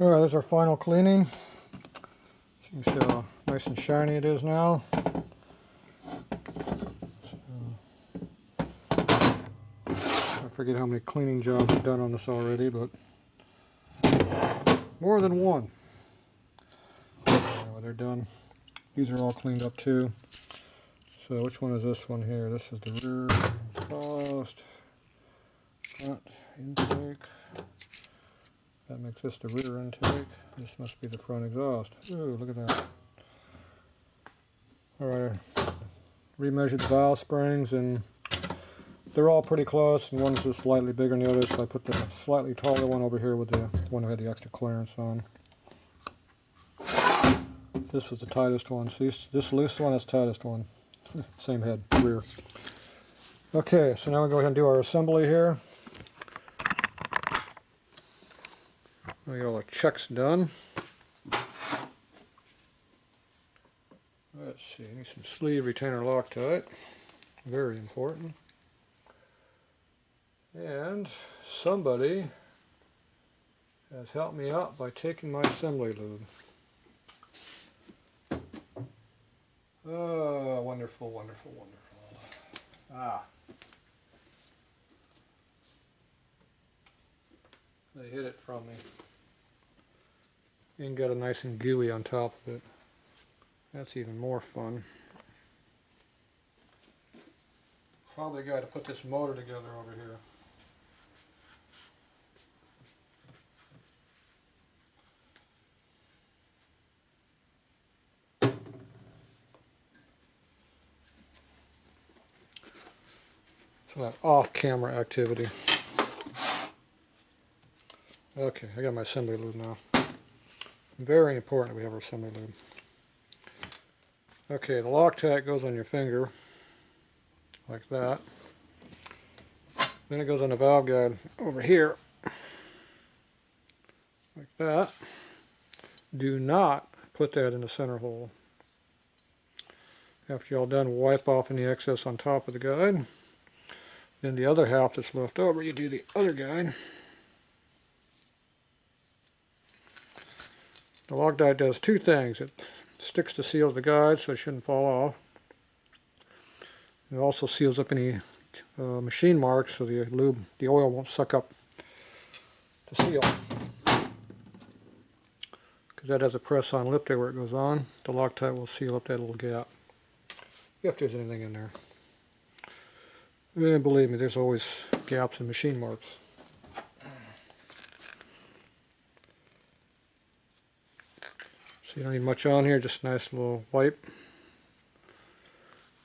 Alright, there's our final cleaning. So you can see how nice and shiny it is now. I forget how many cleaning jobs I've done on this already, but more than one. Anyway, they're done. These are all cleaned up too. So which one is this one here? This is the rear exhaust, front intake. That makes this the rear intake. This must be the front exhaust. Ooh, look at that. Alright, remeasured the valve springs, and they're all pretty close, and one's just slightly bigger than the other, so I put the slightly taller one over here with the one that had the extra clearance on. This is the tightest one. So this loose one is the tightest one. Same head, rear. Okay, so now we go ahead and do our assembly here. We got all the checks done. Let's see, need some sleeve retainer Loctite. Very important. And somebody has helped me out by taking my assembly lube. Oh, wonderful, wonderful, wonderful. Ah. They hid it from me. And got it nice and gooey on top of it. That's even more fun. Probably got to put this motor together over here. So that off-camera activity. Okay, I got my assembly lube now. Very important that we have our assembly lube. Okay, the Loctite goes on your finger, like that. Then it goes on the valve guide over here, like that. Do not put that in the center hole. After you're all done, wipe off any excess on top of the guide. Then the other half that's left over, you do the other guide. The Loctite does two things. It sticks the seal of the guide so it shouldn't fall off. It also seals up any machine marks so the oil won't suck up the seal. Because that has a press-on lip there where it goes on. The Loctite will seal up that little gap, if there's anything in there. And believe me, there's always gaps in machine marks. So you don't need much on here, just a nice little wipe.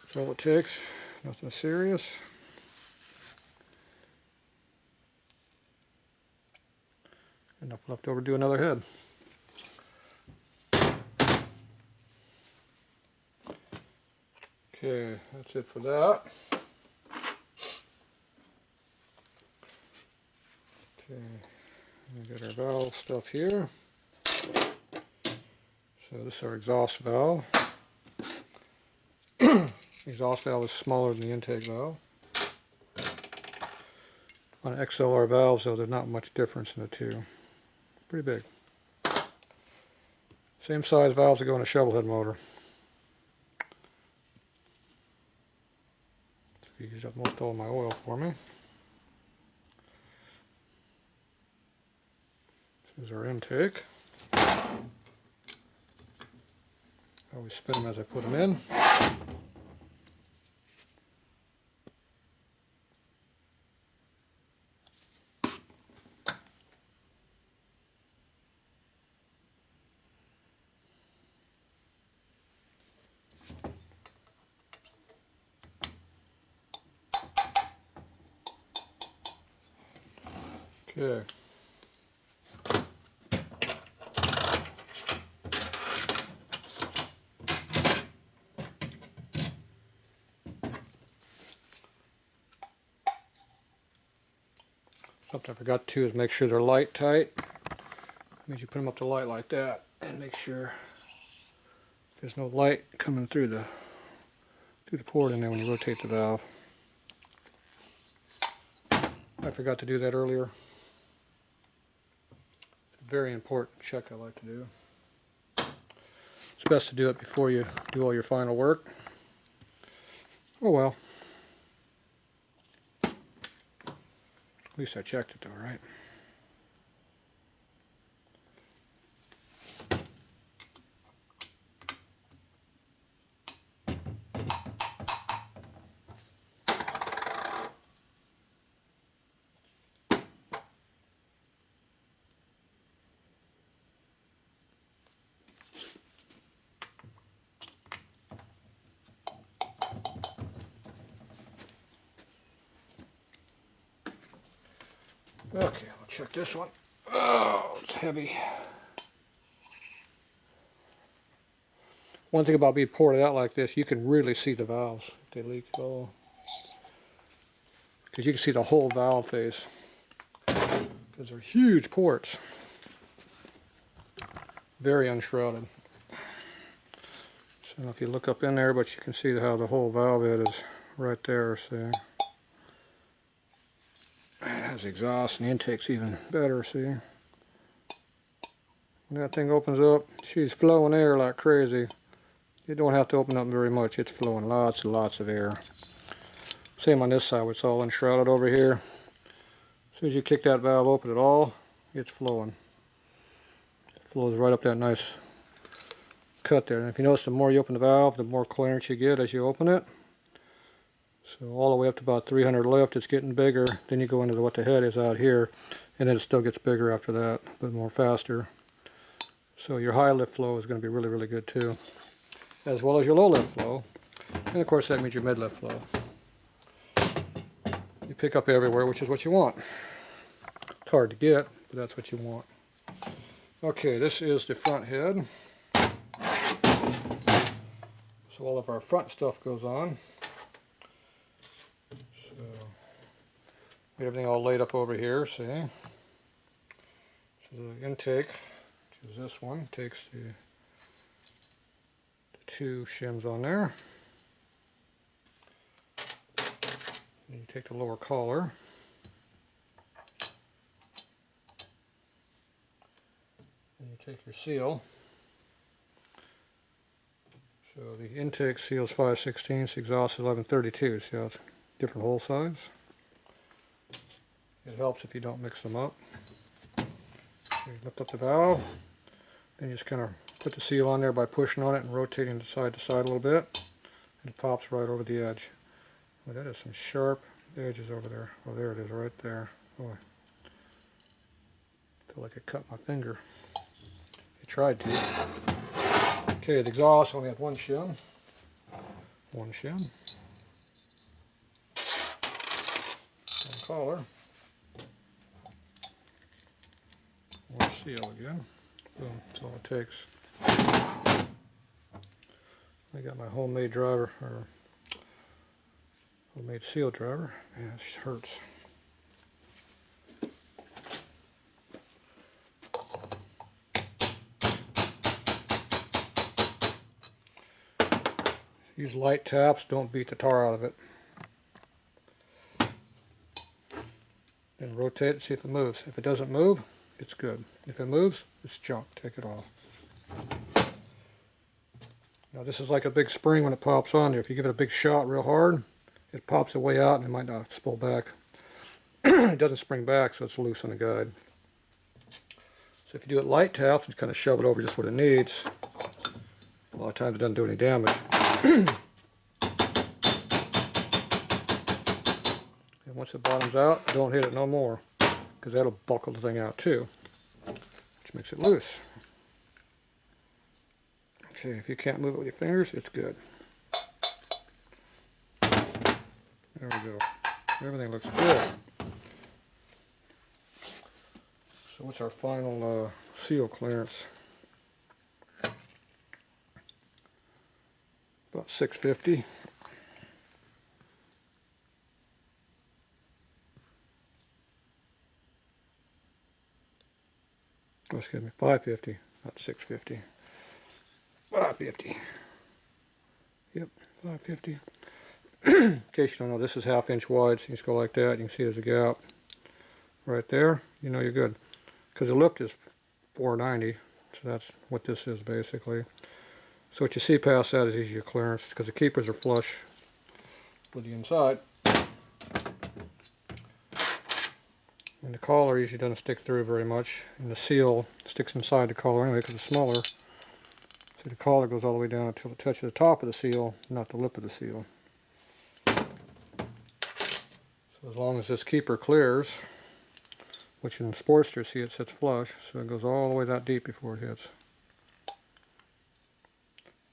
That's all it takes, nothing serious. Enough left over to do another head. Okay, that's it for that. Okay, we got our valve stuff here. So this is our exhaust valve. Exhaust valve is smaller than the intake valve. On XLR valves, though, there's not much difference in the two. Pretty big. Same size valves that go in a shovel head motor. It's used up most all of my oil for me. This is our intake. I always spin them as I put them in. Okay. Something I forgot to do is make sure they're light tight. That means you put them up to light like that and make sure there's no light coming through the port in there when you rotate the valve. I forgot to do that earlier. very important check I like to do. It's best to do it before you do all your final work. Oh well. At least I checked it though, right? Okay, I'll check this one. Oh, it's heavy. One thing about being poured out like this, you can really see the valves if they leak at all. Because you can see the whole valve face. Because they're huge ports. Very unshrouded. So if you look up in there, but you can see how the whole valve head is right there, see. It has exhaust and the intake's even better, see. When that thing opens up, she's flowing air like crazy. You don't have to open up very much, it's flowing lots and lots of air. Same on this side, where it's all unshrouded over here. As soon as you kick that valve open at all, it's flowing. It flows right up that nice cut there. And if you notice, the more you open the valve, the more clearance you get as you open it. So all the way up to about 300 lift, it's getting bigger. Then you go into what the head is out here, and then it still gets bigger after that, but more faster. So your high lift flow is going to be really, really good too, as well as your low lift flow. And of course that means your mid lift flow. You pick up everywhere, which is what you want. It's hard to get, but that's what you want. Okay, this is the front head. So all of our front stuff goes on. So everything all laid up over here, see? So the intake, which is this one, takes the two shims on there. And you take the lower collar. And you take your seal. So the intake seal is 5/16, exhaust is 11/32. See how it's different hole size? It helps if you don't mix them up. So you lift up the valve, then you just kind of put the seal on there by pushing on it and rotating it side to side a little bit, and it pops right over the edge. Well, that is some sharp edges over there. Oh, there it is, right there. Oh, I feel like it cut my finger. It tried to. Okay, the exhaust only had one shim. One shim. One collar. One seal again. Boom, that's all it takes. I got my homemade driver, or homemade seal driver. Yeah, it just hurts. Use light taps, don't beat the tar out of it. Then rotate it, see if it moves. If it doesn't move, it's good. If it moves, it's junk, take it off. Now this is like a big spring when it pops on there. If you give it a big shot real hard, it pops away out and it might not spool back. It doesn't spring back, so it's loose on the guide. So if you do it light taps and kind of shove it over just what it needs, a lot of times it doesn't do any damage. And once it bottoms out, don't hit it no more, because that'll buckle the thing out too, which makes it loose. Okay, if you can't move it with your fingers, it's good. There we go. Everything looks good. So what's our final seal clearance? About 650. Oh, excuse me, 550, not 650. 550. Yep, 550. In case you don't know, this is 1/2 inch wide, so you just go like that. You can see there's a gap right there. You know you're good. Because the lift is 490. So that's what this is basically. So what you see past that is easier clearance because the keepers are flush with the inside. And the collar usually doesn't stick through very much, and the seal sticks inside the collar anyway because it's smaller. So the collar goes all the way down until it touches the top of the seal, not the lip of the seal. So as long as this keeper clears, which in the Sportster, see it sits flush, so it goes all the way that deep before it hits,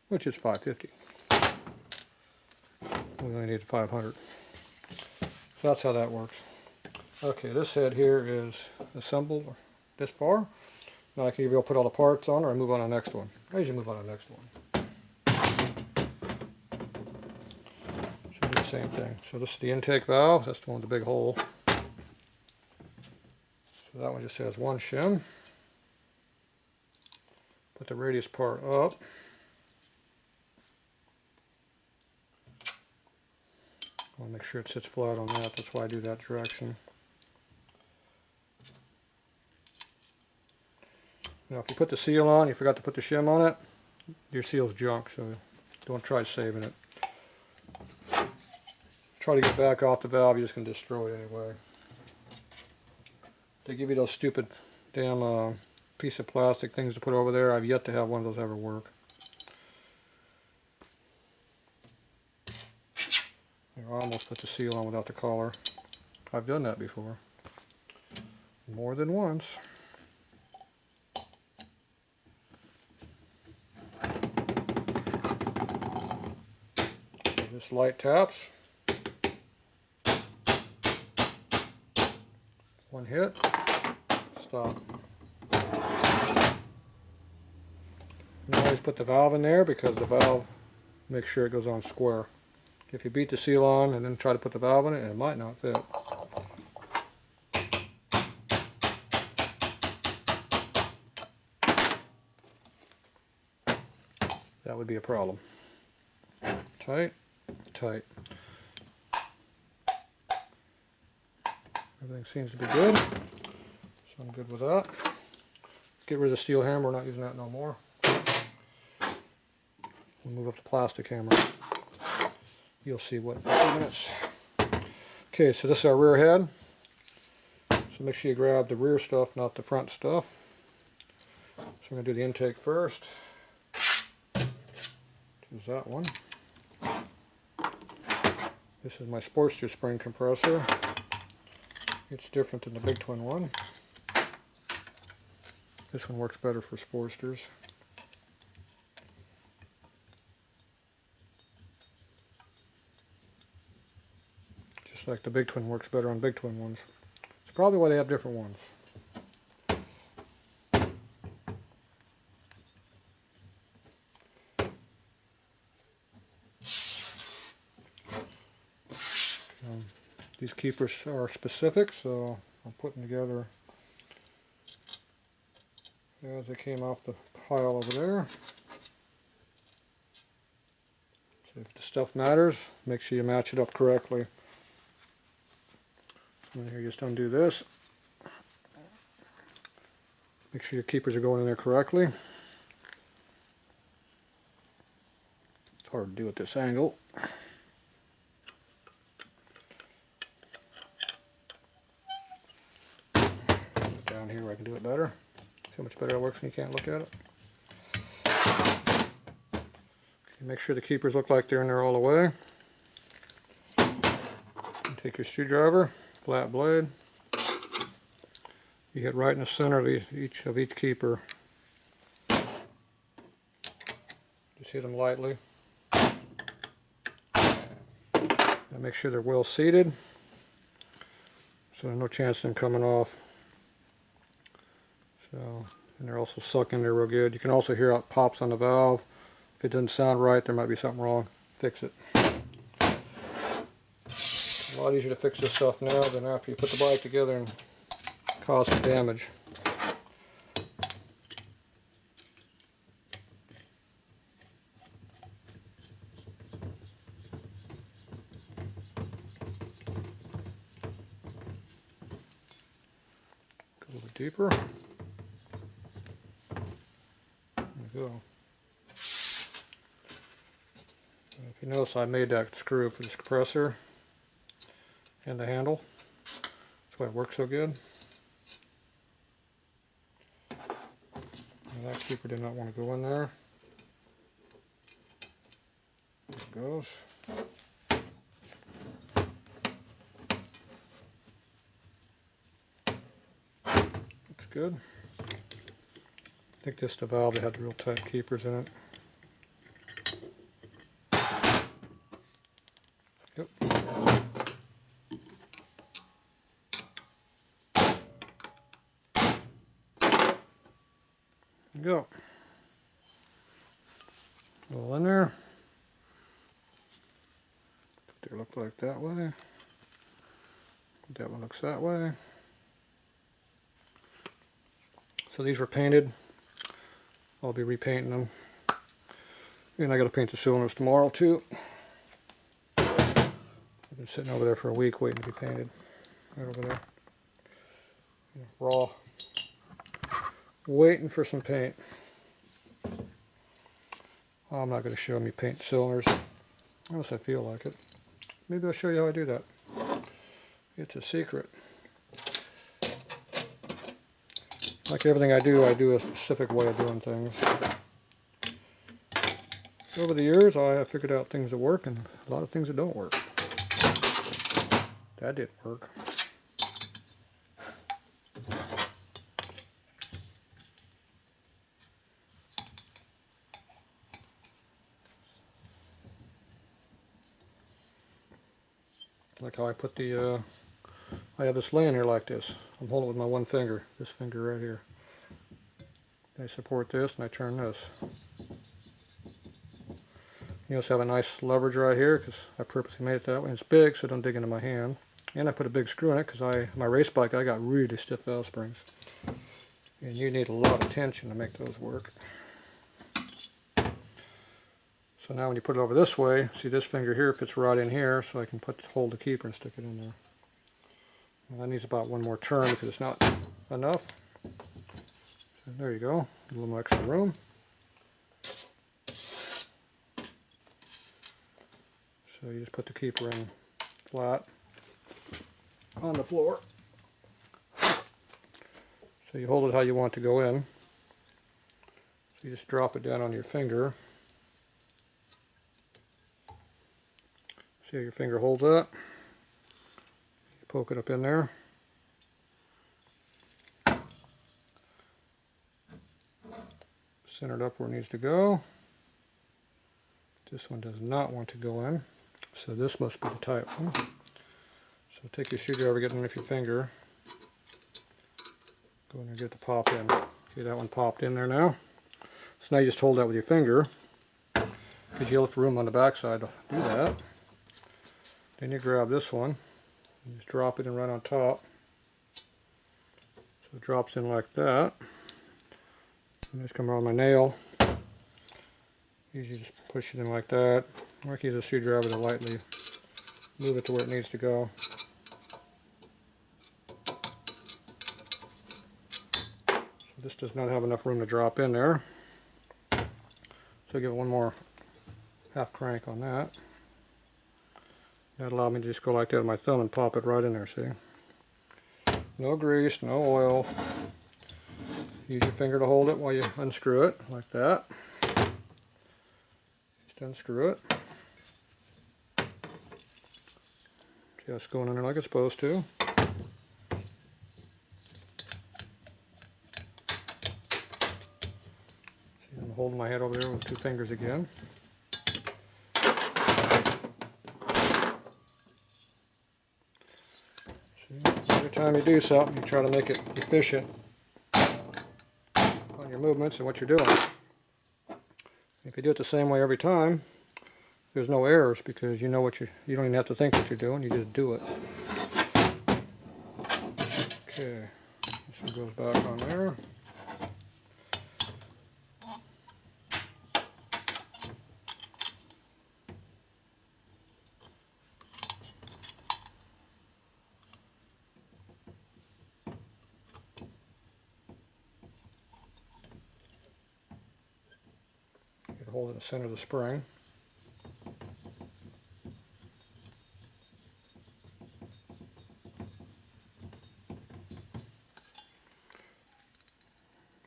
which is 550. We only need 500. So that's how that works. Okay, this head here is assembled this far. Now I can either put all the parts on or I move on to the next one. I usually move on to the next one. So do the same thing. So this is the intake valve. That's the one with the big hole. So that one just has one shim. Put the radius part up. I want to make sure it sits flat on that. That's why I do that direction. Now if you put the seal on, you forgot to put the shim on it, your seal's junk, so don't try saving it. Try to get back off the valve, you're just going to destroy it anyway. They give you those stupid damn piece of plastic things to put over there. I've yet to have one of those ever work. I almost put the seal on without the collar. I've done that before. More than once. This light taps. One hit. Stop. You always put the valve in there because the valve makes sure it goes on square. If you beat the seal on and then try to put the valve in it, it might not fit. That would be a problem. Tight, tight. Everything seems to be good, so I'm good with that. Get rid of the steel hammer, we're not using that no more. We'll move up the plastic hammer. You'll see what in a few minutes. Okay, so this is our rear head. So make sure you grab the rear stuff, not the front stuff. So I'm going to do the intake first. Choose that one. This is my Sportster spring compressor. It's different than the big twin one. This one works better for Sportsters. Just like the big twin works better on big twin ones. It's probably why they have different ones. These keepers are specific, so I'm putting together as they came off the pile over there. So if the stuff matters, make sure you match it up correctly. And here, just undo this. Make sure your keepers are going in there correctly. It's hard to do at this angle. Down here where I can do it better. See how much better it looks when you can't look at it. Okay, make sure the keepers look like they're in there all the way. And take your screwdriver, flat blade. You hit right in the center of each keeper. Just hit them lightly. And make sure they're well seated, so there's no chance of them coming off. So, and they're also sucking there real good. You can also hear how it pops on the valve. If it doesn't sound right, there might be something wrong. Fix it. A lot easier to fix this stuff now than after you put the bike together and cause some damage. Go a little bit deeper. go. If you notice, I made that screw for this compressor and the handle. That's why it works so good. And that keeper did not want to go in there. There it goes. Looks good. I think this is the valve that had the real tight keepers in it. Yep. Go. All in there. They look like that way. That one looks that way. So these were painted. I'll be repainting them. And I got to paint the cylinders tomorrow too. I've been sitting over there for a week waiting to be painted. Right over there. Raw. Waiting for some paint. I'm not going to show me paint cylinders unless I feel like it. Maybe I'll show you how I do that. It's a secret. Like everything I do a specific way of doing things. Over the years, I have figured out things that work and a lot of things that don't work. That didn't work. Like how I put the, I have this laying here like this. I'm holding it with my one finger, this finger right here. I support this and I turn this. You also have a nice leverage right here because I purposely made it that way. It's big so it don't dig into my hand. And I put a big screw in it because my race bike, I got really stiff valve springs. And you need a lot of tension to make those work. So now when you put it over this way, see this finger here fits right in here, so I can hold the keeper and stick it in there. Well, that needs about one more turn because it's not enough. So there you go, a little more extra room. So you just put the keeper in flat on the floor. So you hold it how you want it to go in. So you just drop it down on your finger. See how your finger holds that? You poke it up in there. Center it up where it needs to go. This one does not want to go in, so this must be the tight one. So take your screwdriver, get underneath your finger. Go in there and get the pop in. See that one popped in there now? So now you just hold that with your finger, because you left room on the back side to do that. Then you grab this one, and just drop it in right on top. So it drops in like that. And just come around my nail. Usually just push it in like that. Or I can use a screwdriver to lightly move it to where it needs to go. So this does not have enough room to drop in there. So give it one more half crank on that. That allowed me to just go like that with my thumb and pop it right in there, see? No grease, no oil. Use your finger to hold it while you unscrew it, like that. Just unscrew it. See how it's going in there like it's supposed to. See, I'm holding my head over there with two fingers again. Every time you do something, you try to make it efficient on your movements and what you're doing. If you do it the same way every time, there's no errors because you know what you don't even have to think what you're doing, you just do it. Okay, this one goes back on there. hold it in the center of the spring.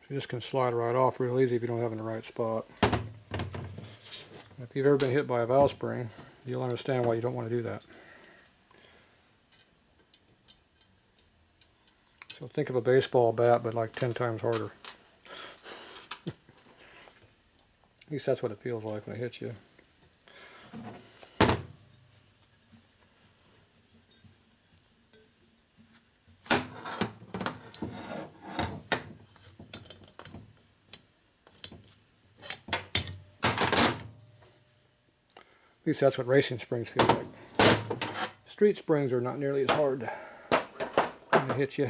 So this can slide right off real easy if you don't have it in the right spot. If you've ever been hit by a valve spring, you'll understand why you don't want to do that. So think of a baseball bat, but like 10 times harder. At least that's what it feels like when it hits you. At least that's what racing springs feel like. Street springs are not nearly as hard when they hit you.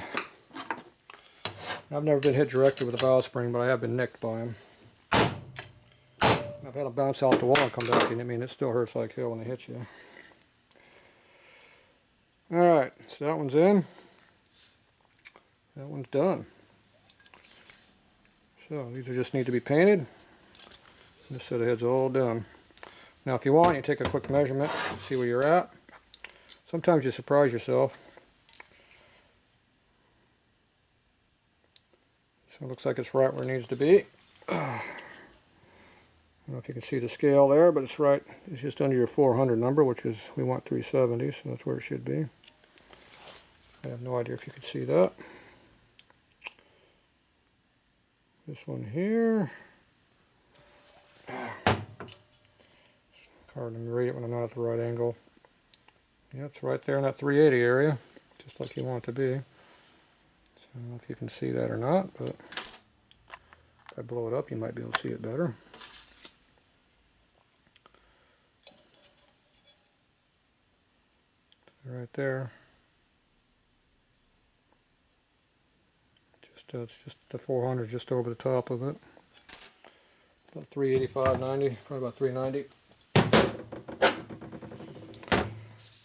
I've never been hit directly with a valve spring, but I have been nicked by them. I've had them bounce out the wall and come back, and I mean, it still hurts like hell when they hit you. Alright, so that one's in. That one's done. So these just need to be painted. This set of heads all done. Now if you want, you take a quick measurement, see where you're at. Sometimes you surprise yourself. So it looks like it's right where it needs to be. I don't know if you can see the scale there, but it's right. It's just under your 400 number, which is, we want 370, so that's where it should be. I have no idea if you can see that. This one here. It's hard to read it when I'm not at the right angle. Yeah, it's right there in that 380 area, just like you want it to be. So I don't know if you can see that or not, but if I blow it up, you might be able to see it better. Right there. It's just the 400 just over the top of it. About 385.90, probably about 390.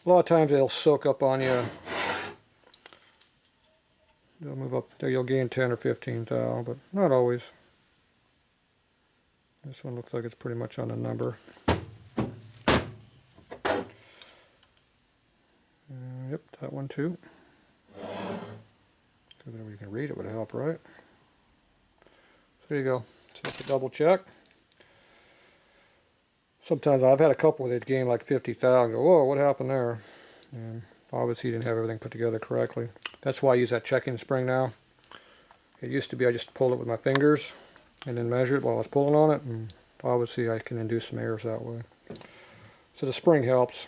A lot of times they'll soak up on you. They'll move up there. You'll gain 10 or 15 thou, but not always. This one looks like it's pretty much on the number. Yep, that one too. So that we can read it would help, right? So there you go. So it's a double check. Sometimes I've had a couple where they'd gain like 50 thou and go, whoa, what happened there? And obviously you didn't have everything put together correctly. That's why I use that checking spring now. It used to be I just pulled it with my fingers and then measure it while I was pulling on it, and obviously I can induce some errors that way. So the spring helps.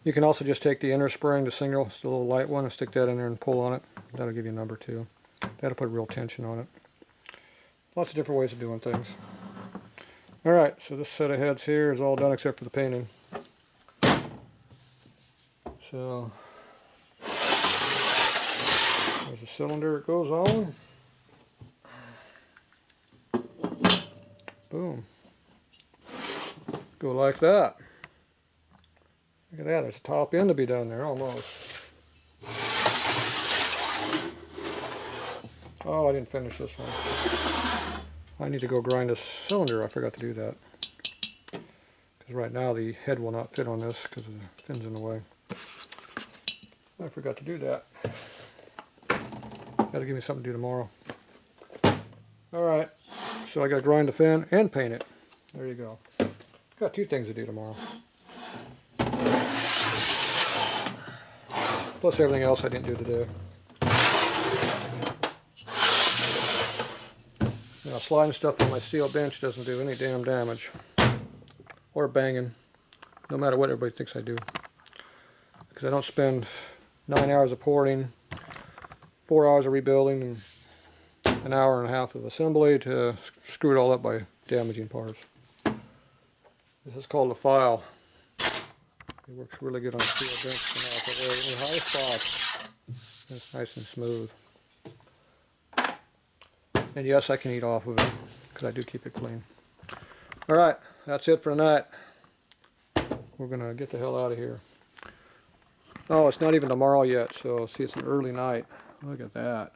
You can also just take the inner spring, the single, the little light one, and stick that in there and pull on it. That'll give you a number too. That'll put real tension on it. Lots of different ways of doing things. Alright, so this set of heads here is all done except for the painting. So, there's a cylinder it goes on. Boom. Go like that. Look at that, there's a top end to be done there almost. Oh, I didn't finish this one. I need to go grind this cylinder. I forgot to do that. Because right now the head will not fit on this because the fin's in the way. I forgot to do that. That'll give me something to do tomorrow. Alright, so I got to grind the fin and paint it. There you go. Got two things to do tomorrow. Plus everything else I didn't do today. Now sliding stuff on my steel bench doesn't do any damn damage. Or banging. No matter what everybody thinks I do. Because I don't spend 9 hours of porting, 4 hours of rebuilding, and an hour and a half of assembly to screw it all up by damaging parts. This is called a file. It works really good on a steel bench. In high spots. It's nice and smooth. And yes, I can eat off of it, because I do keep it clean. Alright, that's it for tonight. We're going to get the hell out of here. Oh, it's not even tomorrow yet, so see, it's an early night. Look at that.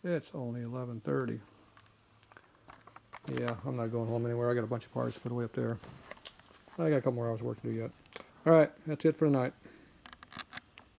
It's only 11:30. Yeah, I'm not going home anywhere. I got a bunch of parts put away up there. I got a couple more hours of work to do yet. All right, that's it for tonight.